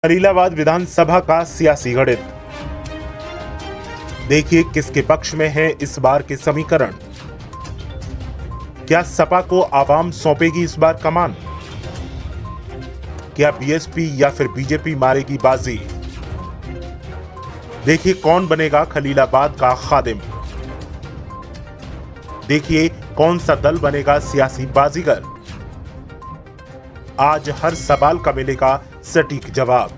खलीलाबाद विधानसभा का सियासी गणित। देखिए किसके पक्ष में है इस बार के समीकरण। क्या सपा को आवाम सौंपेगी इस बार कमान? क्या बीएसपी या फिर बीजेपी मारेगी बाजी? देखिए कौन बनेगा खलीलाबाद का खादिम। देखिए कौन सा दल बनेगा सियासी बाजीगर। आज हर सवाल का मिलेगा सटीक जवाब।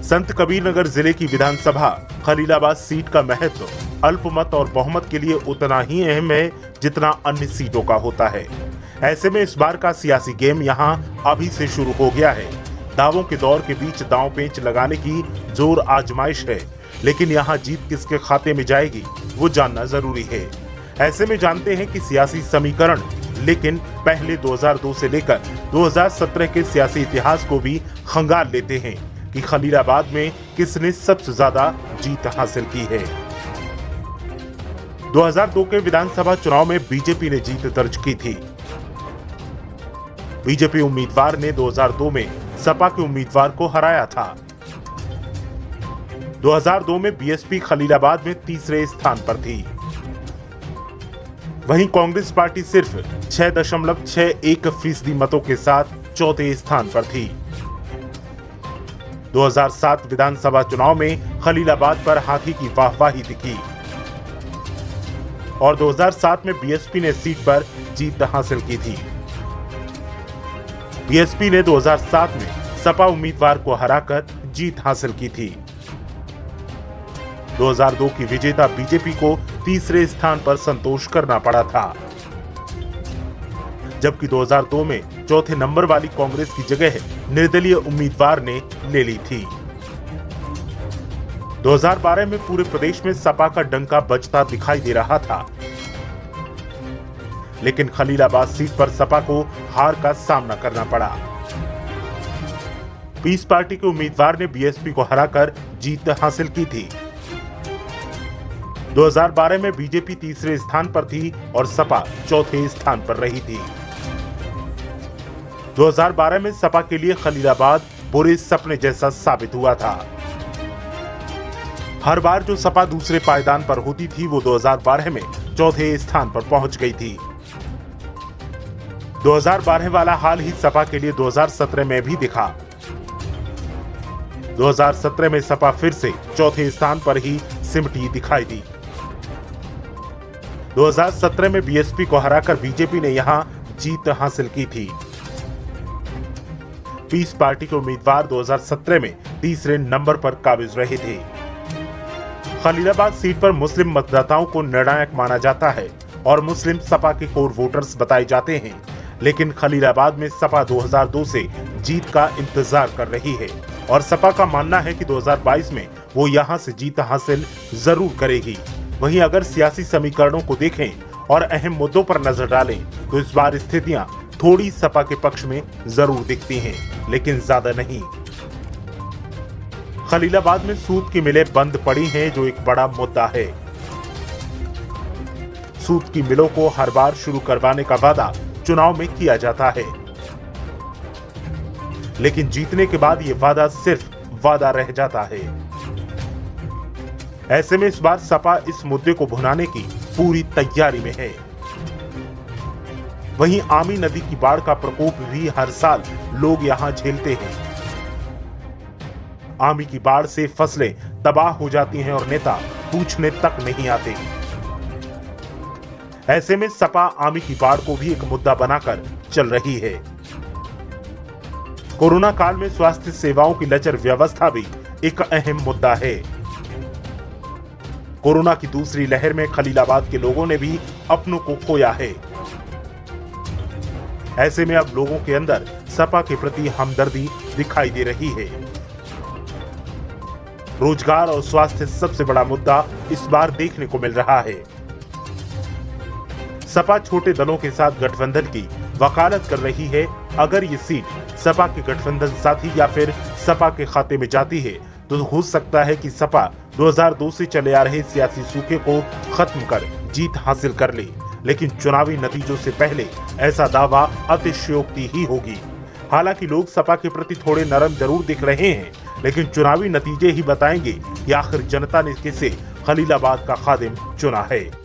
संत कबीरनगर जिले की विधानसभा खलीलाबाद सीट का महत्व अल्पमत और बहुमत के लिए उतना ही अहम है जितना अन्य सीटों का होता है। ऐसे में इस बार का सियासी गेम यहां अभी से शुरू हो गया है। दावों के दौर के बीच दांव पेंच लगाने की जोर आजमाइश है, लेकिन यहां जीत किसके खाते में जाएगी वो जानना जरूरी है। ऐसे में जानते हैं कि सियासी समीकरण, लेकिन पहले 2002 से लेकर 2017 के सियासी इतिहास को भी खंगाल लेते हैं कि खलीलाबाद में किसने सबसे ज्यादा जीत हासिल की है। 2002 के विधानसभा चुनाव में बीजेपी ने जीत दर्ज की थी। बीजेपी उम्मीदवार ने 2002 में सपा के उम्मीदवार को हराया था। 2002 में बीएसपी खलीलाबाद में तीसरे स्थान पर थी। वहीं कांग्रेस पार्टी सिर्फ 6.61% मतों के साथ चौथे स्थान पर थी। 2007 विधानसभा चुनाव में खलीलाबाद पर हाथी की वाहवाही दिखी और 2007 में बीएसपी ने सीट पर जीत हासिल की थी। बीएसपी ने 2007 में सपा उम्मीदवार को हराकर जीत हासिल की थी। 2002 की विजेता बीजेपी को तीसरे स्थान पर संतोष करना पड़ा था, जबकि 2002 में चौथे नंबर वाली कांग्रेस की जगह निर्दलीय उम्मीदवार ने ले ली थी। 2012 में पूरे प्रदेश में सपा का डंका बजता दिखाई दे रहा था, लेकिन खलीलाबाद सीट पर सपा को हार का सामना करना पड़ा। पीस पार्टी के उम्मीदवार ने बीएसपी को हराकर जीत हासिल की थी। 2012 में बीजेपी तीसरे स्थान पर थी और सपा चौथे स्थान पर रही थी। 2012 में सपा के लिए खलीलाबाद बुरे सपने जैसा साबित हुआ था। हर बार जो सपा दूसरे पायदान पर होती थी वो 2012 में चौथे स्थान पर पहुंच गई थी। 2012 वाला हाल ही सपा के लिए 2017 में भी दिखा। 2017 में सपा फिर से चौथे स्थान पर ही सिमटी दिखाई दी। 2017 में बीएसपी को हराकर बीजेपी ने यहां जीत हासिल की थी। पीस पार्टी के उम्मीदवार 2017 में तीसरे नंबर पर काबिज रहे थे। खलीलाबाद सीट पर मुस्लिम मतदाताओं को निर्णायक माना जाता है और मुस्लिम सपा के कोर वोटर्स बताए जाते हैं, लेकिन खलीलाबाद में सपा 2002 से जीत का इंतजार कर रही है और सपा का मानना है कि 2022 में वो यहां से जीत हासिल जरूर करेगी। वहीं अगर सियासी समीकरणों को देखें और अहम मुद्दों पर नजर डालें तो इस बार स्थितियां थोड़ी सपा के पक्ष में जरूर दिखती हैं, लेकिन ज्यादा नहीं। खलीलाबाद में सूद की मिलें बंद पड़ी हैं, जो एक बड़ा मुद्दा है। सूद की मिलों को हर बार शुरू करवाने का वादा चुनाव में किया जाता है, लेकिन जीतने के बाद यह वादा सिर्फ वादा रह जाता है। ऐसे में इस बार सपा इस मुद्दे को भुनाने की पूरी तैयारी में है। वहीं आमी नदी की बाढ़ का प्रकोप भी हर साल लोग यहां झेलते हैं। आमी की बाढ़ से फसलें तबाह हो जाती हैं और नेता पूछने तक नहीं आते। ऐसे में सपा आमी की बाढ़ को भी एक मुद्दा बनाकर चल रही है। कोरोना काल में स्वास्थ्य सेवाओं की लचर व्यवस्था भी एक अहम मुद्दा है। कोरोना की दूसरी लहर में खलीलाबाद के लोगों ने भी अपनों को खोया है। ऐसे में अब लोगों के अंदर सपा के प्रति हमदर्दी दिखाई दे रही है। रोजगार और स्वास्थ्य सबसे बड़ा मुद्दा इस बार देखने को मिल रहा है। सपा छोटे दलों के साथ गठबंधन की वकालत कर रही है। अगर ये सीट सपा के गठबंधन साथी या फिर सपा के खाते में जाती है तो हो सकता है कि सपा 2002 से चले आ रहे सियासी सूखे को खत्म कर जीत हासिल कर ले, लेकिन चुनावी नतीजों से पहले ऐसा दावा अतिशयोक्ति ही होगी। हालांकि लोग सपा के प्रति थोड़े नरम जरूर दिख रहे हैं, लेकिन चुनावी नतीजे ही बताएंगे कि आखिर जनता ने किसे खलीलाबाद का खादिम चुना है।